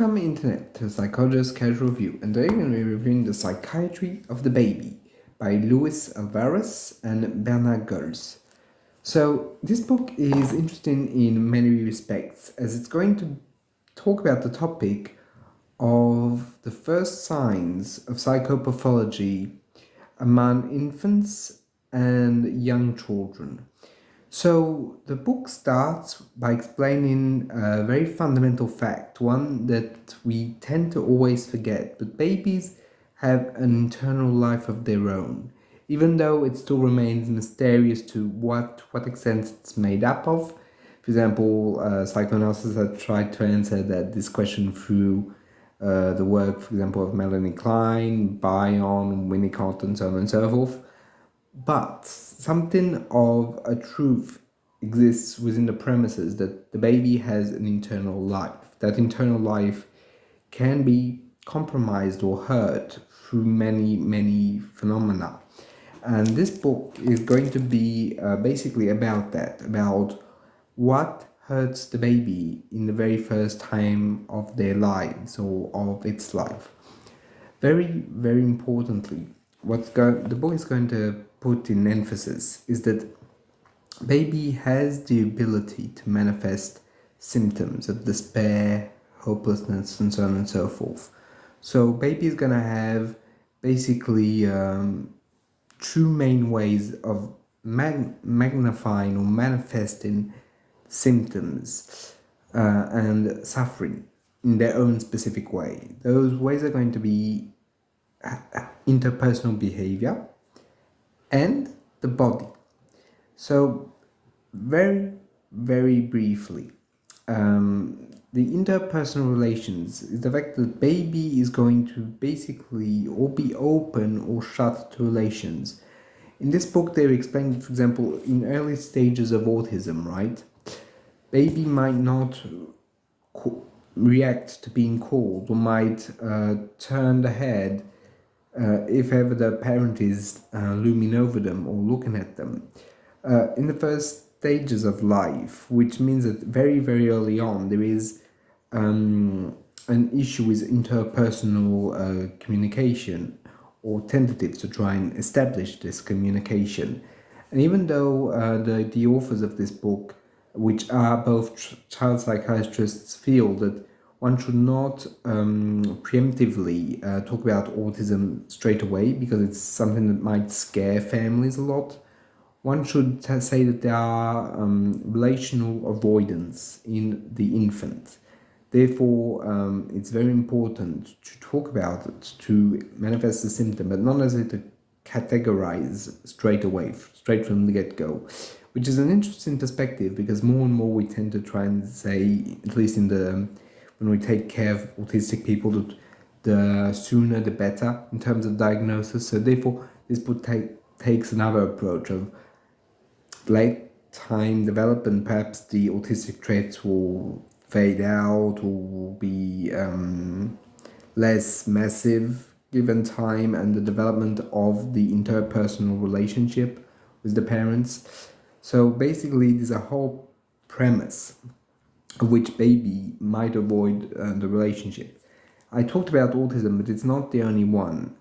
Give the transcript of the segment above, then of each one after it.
Welcome Internet to Psychologist Casual Review, and today we're going to be reviewing The Psychiatry of the Baby by Alvarez and Golse. So this book is interesting in many respects, as it's going to talk about the topic of the first signs of psychopathology among infants and young children. So the book starts by explaining a very fundamental fact, one that we tend to always forget, but babies have an internal life of their own, even though it still remains mysterious to what extent it's made up of. For example, psychoanalysis have tried to answer this question through the work, for example, of Melanie Klein, Bion, Winnicott, and so on and so forth. But something of a truth exists within the premises that the baby has an internal life. That internal life can be compromised or hurt through many phenomena. And this book is going to be basically about that, about what hurts the baby in the very first time of their lives or of its life. Very importantly, the book is going to put in emphasis is that baby has the ability to manifest symptoms of despair, hopelessness, and so on and so forth. So baby is going to have basically two main ways of magnifying or manifesting symptoms and suffering in their own specific way. Those ways are going to be interpersonal behavior and the body. So very briefly, the interpersonal relations is the fact that baby is going to basically or be open or shut to relations. In this book they explain, for example, in early stages of autism, right? Baby might not react to being called or might turn the head if ever the parent is looming over them or looking at them. In the first stages of life, which means that very early on there is an issue with interpersonal communication or tentatives to try and establish this communication. And even though the authors of this book, which are both child psychiatrists, feel that one should not preemptively talk about autism straight away because it's something that might scare families a lot. One should say that there are relational avoidance in the infant. Therefore, it's very important to talk about it, to manifest the symptom, but not necessarily to categorize straight away, straight from the get-go, which is an interesting perspective because more and more we tend to try and say, at least when we take care of autistic people, that the sooner the better in terms of diagnosis. So therefore, this book takes another approach of late time development. Perhaps the autistic traits will fade out or will be less massive given time and the development of the interpersonal relationship with the parents. So basically, there's a whole premise of which baby might avoid the relationship. I talked about autism, but it's not the only one.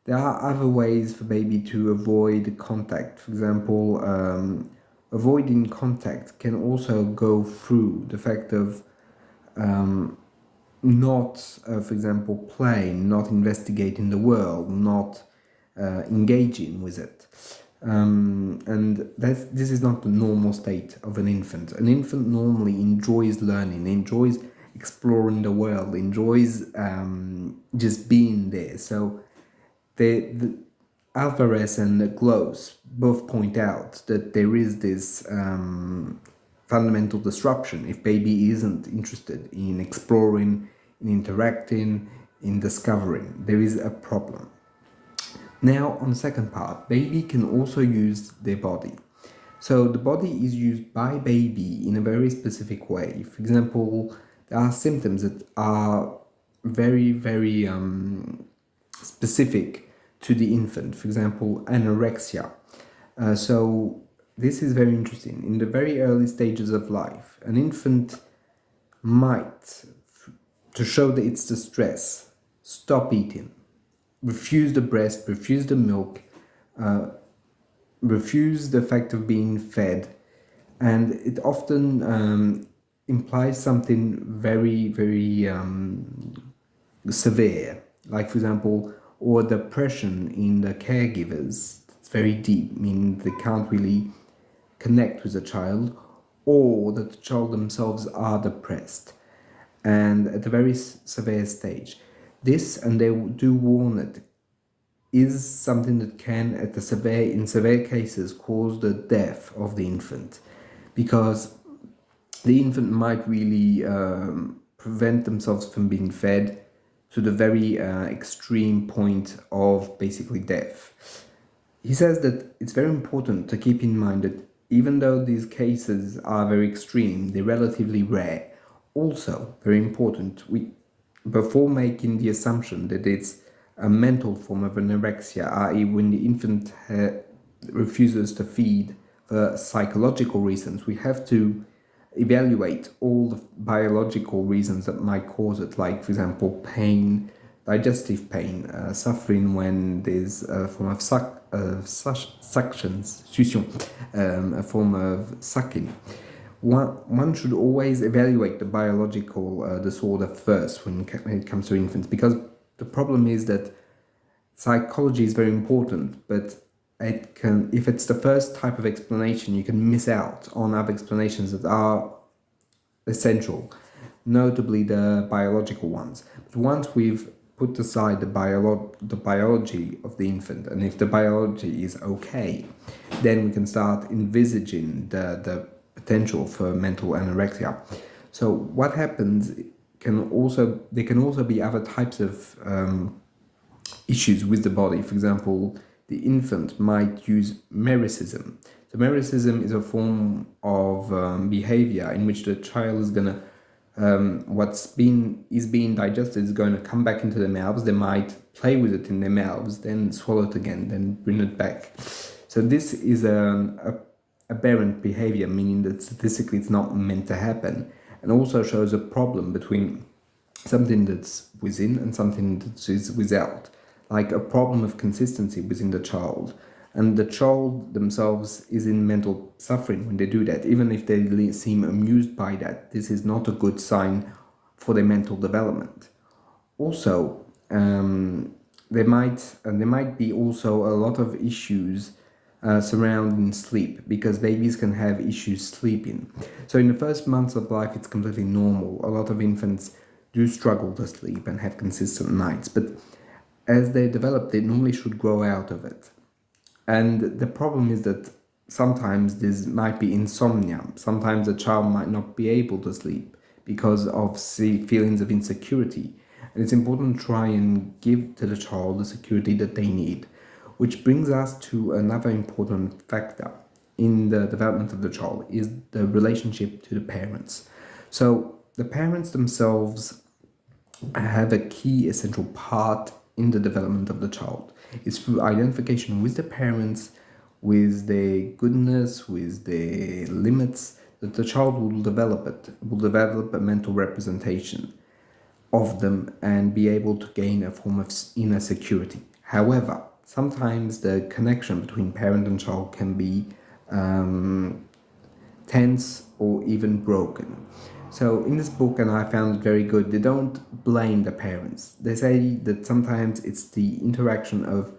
There are other ways for baby to avoid contact. For example, avoiding contact can also go through the fact of not, for example, playing, not investigating the world, not engaging with it. And this is not the normal state of an infant. An infant normally enjoys learning, enjoys exploring the world, enjoys just being there. So the Alvarez and Golse both point out that there is this fundamental disruption if baby isn't interested in exploring, in interacting, in discovering. There is a problem. Now, on the second part, baby can also use their body. So the body is used by baby in a very specific way. For example, there are symptoms that are very specific to the infant. For example, anorexia. So this is very interesting. In the very early stages of life, an infant might to show that it's the stress. Stop eating. Refuse the breast, refuse the milk, refuse the fact of being fed. And it often implies something very, very severe. Like, for example, or depression in the caregivers. It's very deep, meaning they can't really connect with the child, or that the child themselves are depressed and at a very severe stage. This, and they do warn it, is something that can, in severe cases, cause the death of the infant, because the infant might really prevent themselves from being fed to the very extreme point of basically death. He says that it's very important to keep in mind that even though these cases are very extreme, they're relatively rare. Also, very important, before making the assumption that it's a mental form of anorexia, i.e. when the infant refuses to feed for psychological reasons, we have to evaluate all the biological reasons that might cause it, like, for example, pain, digestive pain, suffering when there's a form of suction, a form of sucking. One should always evaluate the biological disorder first when it comes to infants, because the problem is that psychology is very important, but if it's the first type of explanation, you can miss out on other explanations that are essential, notably the biological ones. But once we've put aside the biology of the infant, and if the biology is okay, then we can start envisaging the potential for mental anorexia. So what happens there can also be other types of issues with the body. For example, the infant might use mericism. So mericism is a form of behavior in which the child is gonna what's being digested is going to come back into their mouths. They might play with it in their mouths, then swallow it again, then bring it back. So this is an aberrant behavior, meaning that statistically it's not meant to happen, and also shows a problem between something that's within and something that is without, like a problem of consistency within the child. And the child themselves is in mental suffering when they do that. Even if they seem amused by that, this is not a good sign for their mental development. Also, there might be also a lot of issues surrounding sleep, because babies can have issues sleeping. So in the first months of life, it's completely normal. A lot of infants do struggle to sleep and have consistent nights, but as they develop, they normally should grow out of it. And the problem is that sometimes this might be insomnia. Sometimes a child might not be able to sleep because of feelings of insecurity. And it's important to try and give to the child the security that they need. Which brings us to another important factor in the development of the child, is the relationship to the parents. So the parents themselves have a key essential part in the development of the child. It's through identification with the parents, with their goodness, with their limits, that the child will develop a mental representation of them and be able to gain a form of inner security. However, sometimes the connection between parent and child can be tense or even broken. So in this book, and I found it very good, they don't blame the parents. They say that sometimes it's the interaction of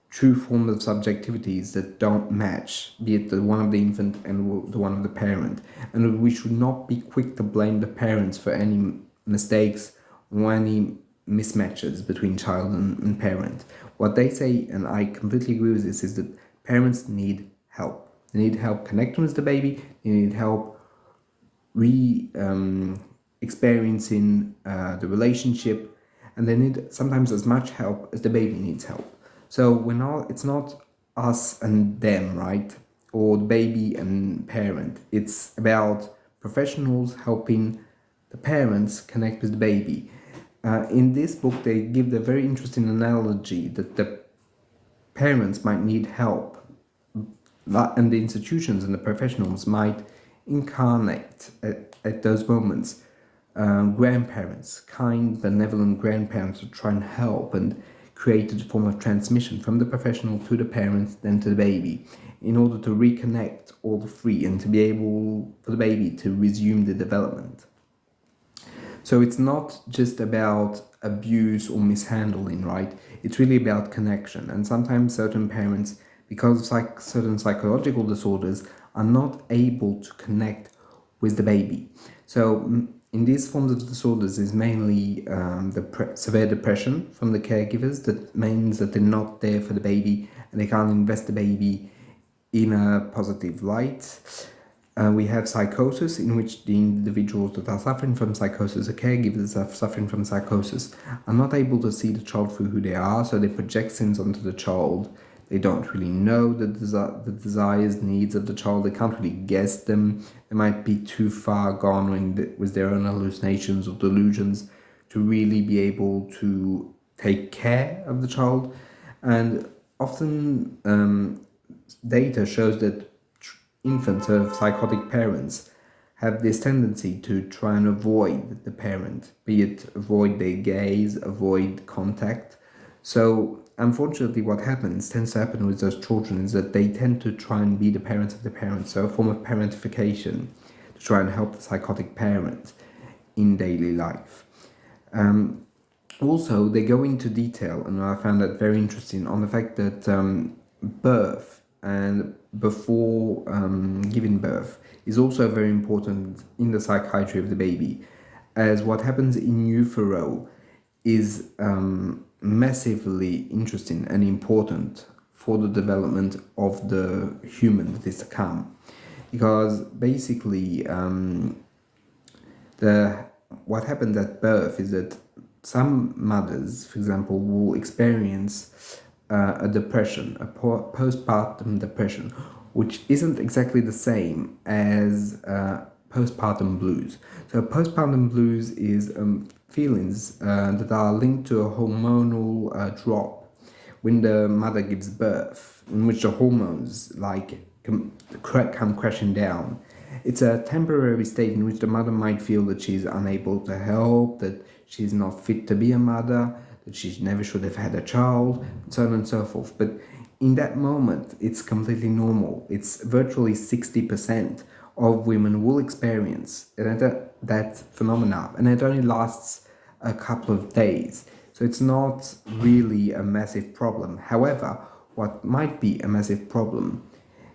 true forms of subjectivities that don't match, be it the one of the infant and the one of the parent. And we should not be quick to blame the parents for any mistakes or any mismatches between child and parent. What they say, and I completely agree with this, is that parents need help. They need help connecting with the baby. They need help experiencing the relationship, and they need sometimes as much help as the baby needs help. So it's not us and them, right? Or the baby and parent. It's about professionals helping the parents connect with the baby. In this book, they give the very interesting analogy that the parents might need help, and the institutions and the professionals might incarnate at those moments grandparents, kind, benevolent grandparents to try and help and create a form of transmission from the professional to the parents, then to the baby, in order to reconnect all the three and to be able for the baby to resume the development. So it's not just about abuse or mishandling, right? It's really about connection. And sometimes certain parents, because of certain psychological disorders, are not able to connect with the baby. So in these forms of disorders is mainly severe depression from the caregivers. That means that they're not there for the baby and they can't invest the baby in a positive light. We have psychosis, in which the individuals that are suffering from psychosis, the caregivers that are suffering from psychosis, are not able to see the child through who they are, so they project things onto the child. They don't really know the desires, needs of the child. They can't really guess them. They might be too far gone with their own hallucinations or delusions to really be able to take care of the child. And often data shows that infants of psychotic parents have this tendency to try and avoid the parent, be it avoid their gaze, avoid contact. So unfortunately what tends to happen with those children is that they tend to try and be the parents of the parents, so a form of parentification to try and help the psychotic parent in daily life. Also, they go into detail, and I found that very interesting, on the fact that birth and before giving birth is also very important in the psychiatry of the baby, as what happens in utero is massively interesting and important for the development of the human that is to come. Because basically what happens at birth is that some mothers, for example, will experience a depression, a postpartum depression, which isn't exactly the same as postpartum blues. So postpartum blues is feelings that are linked to a hormonal drop when the mother gives birth, in which the hormones come crashing down. It's a temporary state in which the mother might feel that she's unable to help, that she's not fit to be a mother, that she never should have had a child, and so on and so forth. But in that moment, it's completely normal. It's virtually 60% of women will experience that phenomena, and it only lasts a couple of days. So it's not really a massive problem. However, what might be a massive problem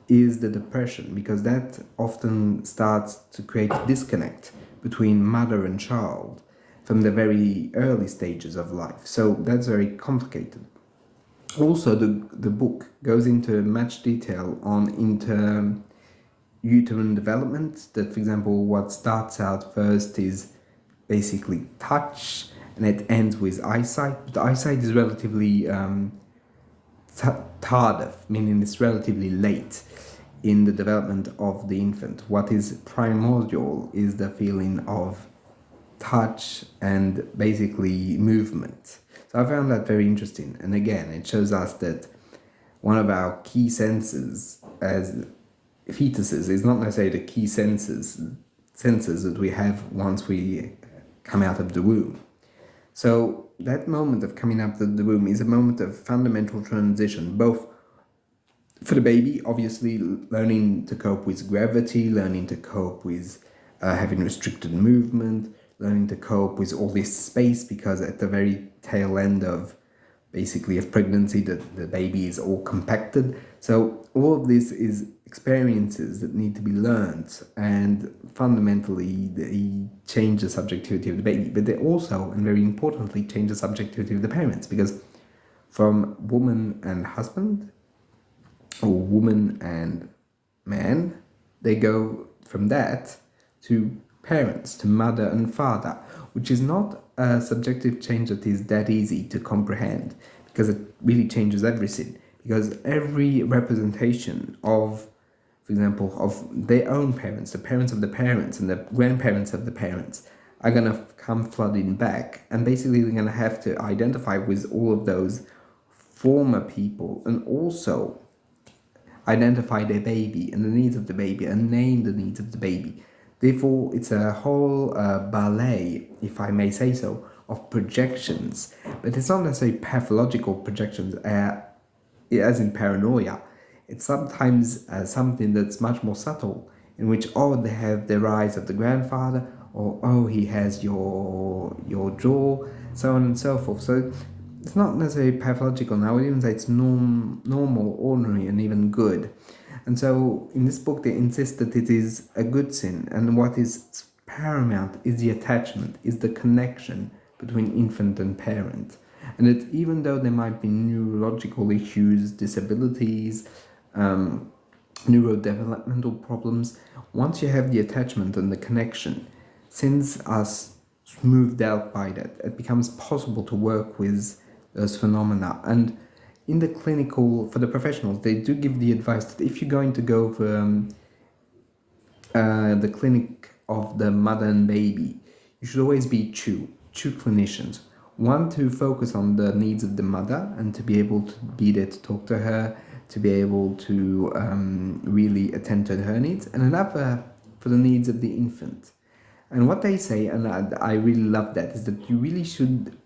is the depression, because that often starts to create a disconnect between mother and child from the very early stages of life. So that's very complicated. Also, the book goes into much detail on uterine development, that, for example, what starts out first is basically touch, and it ends with eyesight. But the eyesight is relatively tardive, meaning it's relatively late in the development of the infant. What is primordial is the feeling of touch and basically movement. So I found that very interesting. And again, it shows us that one of our key senses as fetuses is not necessarily the key senses that we have once we come out of the womb. So that moment of coming out of the womb is a moment of fundamental transition, both for the baby, obviously learning to cope with gravity, learning to cope with having restricted movement, learning to cope with all this space, because at the very tail end of pregnancy, the baby is all compacted. So all of this is experiences that need to be learned, and fundamentally they change the subjectivity of the baby, but they also, and very importantly, change the subjectivity of the parents, because from woman and husband, or woman and man, they go from that to parents, to mother and father, which is not a subjective change that is that easy to comprehend, because it really changes everything. Because every representation of, for example, of their own parents, the parents of the parents and the grandparents of the parents, are going to come flooding back, and basically they're going to have to identify with all of those former people, and also identify their baby and the needs of the baby, and name the needs of the baby. Therefore, it's a whole ballet, if I may say so, of projections. But it's not necessarily pathological projections, as in paranoia. It's sometimes something that's much more subtle, in which, oh, they have the eyes of the grandfather, or oh, he has your jaw, so on and so forth. So it's not necessarily pathological. Now, I would even say it's normal, ordinary, and even good. And so in this book, they insist that it is a good sin, and what is paramount is the attachment, is the connection between infant and parent. And that even though there might be neurological issues, disabilities, neurodevelopmental problems, once you have the attachment and the connection, since are smoothed out by that, it becomes possible to work with those phenomena. And in the clinical, for the professionals, they do give the advice that if you're going to go for the clinic of the mother and baby, you should always be two clinicians. One to focus on the needs of the mother and to be able to be there to talk to her, to be able to really attend to her needs, and another for the needs of the infant. And what they say, and I really love that, is that you really should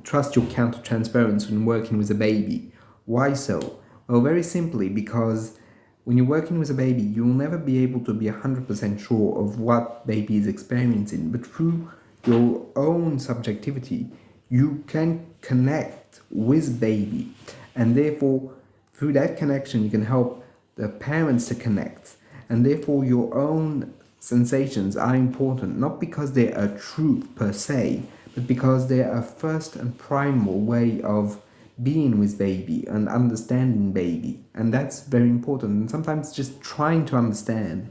trust your countertransference when working with a baby. Why so? Well, very simply, because when you're working with a baby, you'll never be able to be 100% sure of what baby is experiencing, but through your own subjectivity, you can connect with baby, and therefore, through that connection, you can help the parents to connect, and therefore your own sensations are important, not because they're a truth per se, but because they're a first and primal way of being with baby and understanding baby. And that's very important. And sometimes just trying to understand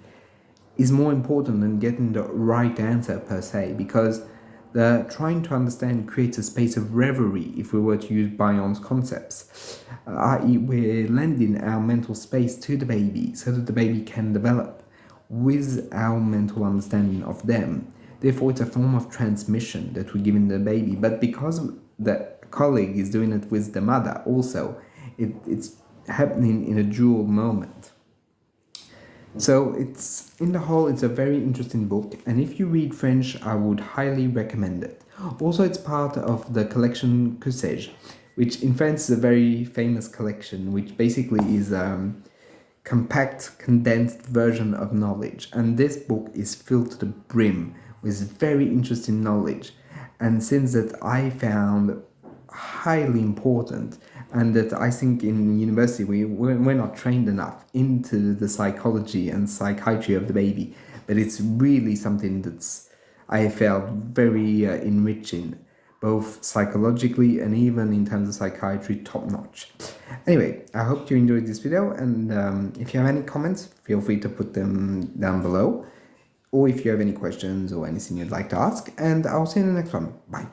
is more important than getting the right answer per se, because the trying to understand creates a space of reverie, if we were to use Bayon's concepts, i.e. we're lending our mental space to the baby so that the baby can develop with our mental understanding of them. Therefore, it's a form of transmission that we're giving the baby. But because the colleague is doing it with the mother also, it's happening in a dual moment. So it's, in the whole, it's a very interesting book, and if you read French, I would highly recommend it. Also, it's part of the collection Que sais-je, which in France is a very famous collection, which basically is compact, condensed version of knowledge. And this book is filled to the brim with very interesting knowledge, and things that I found highly important, and that I think in university we're not trained enough into the psychology and psychiatry of the baby. But it's really something that's, I felt, very enriching, both psychologically and even in terms of psychiatry, top notch. Anyway, I hope you enjoyed this video, and if you have any comments, feel free to put them down below, or if you have any questions or anything you'd like to ask, and I'll see you in the next one. Bye.